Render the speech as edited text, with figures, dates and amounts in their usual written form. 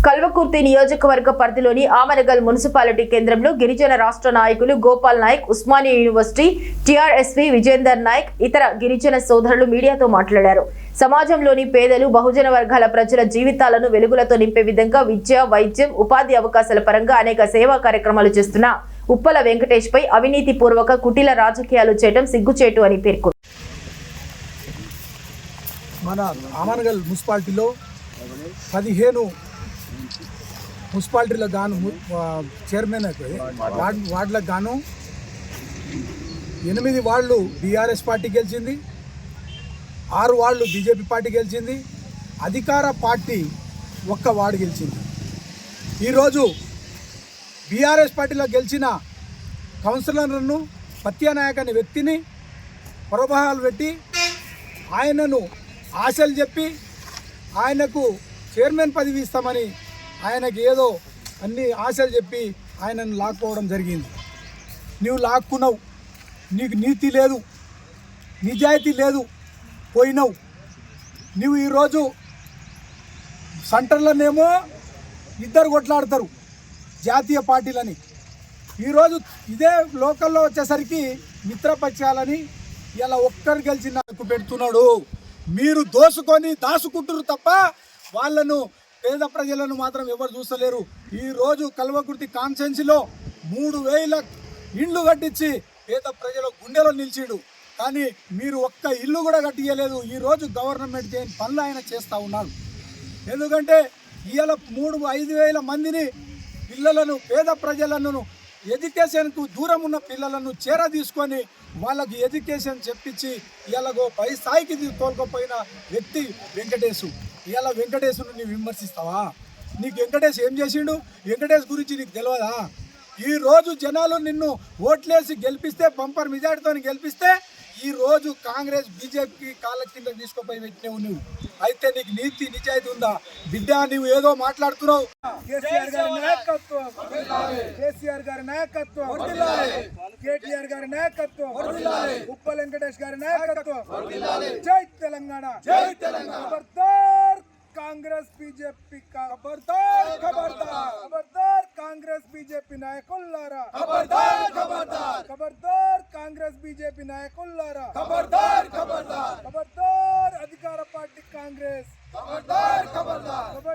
కల్వకుర్తి నియోజకవర్గ పరిధిలోని ఆమనగల్ మున్సిపాలిటీ కేంద్రంలో గిరిజన రాష్ట్ర నాయకులు గోపాల్ నాయక్, ఉస్మానియా యూనివర్సిటీ టీఆర్ఎస్పీ విజేందర్ నాయక్, ఇతర గిరిజన సోదరులు మీడియాతో మాట్లాడారు. సమాజంలోని పేదలు, బహుజన వర్గాల ప్రజల జీవితాలను వెలుగులతో నింపే విధంగా విద్య, వైద్యం, ఉపాధి అవకాశాల పరంగా అనేక సేవా కార్యక్రమాలు చేస్తున్న ఉప్పల వెంకటేష్ పై అవినీతి పూర్వక కుటిల రాజకీయాలు చేయడం సిగ్గుచేటు అని పేర్కొన్నారు. మన ఆమనగల్ మున్సిపాలిటీలో 15 మున్సిపాలిటీలకు గాను చైర్మన్ వార్డులకు గాను 8 వార్డులు బీఆర్ఎస్ పార్టీ గెలిచింది, 6 వార్డులు బీజేపీ పార్టీ గెలిచింది, అధికార పార్టీ 1 వార్డు గెలిచింది. ఈరోజు బీఆర్ఎస్ పార్టీలో గెలిచిన కౌన్సిలర్లను పత్యానాయక్ అనే వ్యక్తిని ప్రలోభాలు పెట్టి ఆయనను ఆశలు చెప్పి ఆయనకు చైర్మన్ పదవి ఇస్తామని ఆయనకి ఏదో అన్ని ఆశలు చెప్పి ఆయనను లాక్కోవడం జరిగింది. నీవు లాక్కున్నావు, నీకు నీతి లేదు, నిజాయితీ లేదు, పోయినావు. నువ్వు ఈరోజు సెంటర్లనేమో 2 కొట్లాడతారు జాతీయ పార్టీలని, ఈరోజు ఇదే లోకల్లో వచ్చేసరికి మిత్రపక్షాలని ఇలా ఒక్కరు గెలిచి నాకు పెడుతున్నాడు. మీరు దోసుకొని దాసుకుంటున్నారు తప్ప వాళ్ళను, పేద ప్రజలను మాత్రం ఎవరు చూస్తలేరు. ఈరోజు కల్వకుర్తి కాన్స్టిట్యున్సీలో 3000 ఇండ్లు కట్టించి పేద ప్రజల గుండెలో నిలిచిడు, కానీ మీరు ఒక్క ఇల్లు కూడా కట్టియలేదు. ఈరోజు గవర్నమెంట్ చేయని పనులు ఆయన చేస్తూ ఉన్నాడు. ఎందుకంటే ఇవాళ 5,000 మందిని పిల్లలను, పేద ప్రజలను, ఎడ్యుకేషన్కు దూరం ఉన్న పిల్లలను చేర తీసుకొని వాళ్ళకి ఎడ్యుకేషన్ చెప్పించి ఇలాగో పై స్థాయికి తోలుకపోయిన వ్యక్తి వెంకటేశు. ఇవాళ వెంకటేశ్ను నువ్వు విమర్శిస్తావా? నీకు వెంకటేష్ ఏం చేసిండు? వెంకటేష్ గురించి నీకు తెలియదా? ఈరోజు జనాలు నిన్ను ఓట్లేసి గెలిపిస్తే, బంపర్ మెజార్టీతో గెలిపిస్తే ఈరోజు కాంగ్రెస్ బీజేపీకి కాళ్ళ కింద తీసుకుపోయి పెట్టినావు నువ్వు. అయితే నీకు నీతి నిజాయితీ ఉందా బిడ్డ? నువ్వు ఏదో మాట్లాడుతున్నావు. కేసీఆర్ గారి నాయకత్వం, కేసీఆర్ గారి నాయకత్వం, కేటీఆర్ గారి నాయకత్వం, ఉప్పల వెంకటేష్ గారి నాయకత్వం. జై తెలంగాణ, జై తెలంగాణ. ఖబర్దార్ కాంగ్రెస్ బీజేపీ, ఖబర్దార్ ఖబర్దార్ ఖబర్దార్ కాంగ్రెస్ బీజేపీ నాయకులారా, ఖబర్దార్ ఖబర్దార్ ఖబర్దార్ కాంగ్రెస్ బీజేపీ నాయకులారా, ఖబర్దార్ ఖబర్దార్ ఖబర్దార్ అధికార పార్టీ కాంగ్రెస్, ఖబర్దార్ ఖబర్దార్.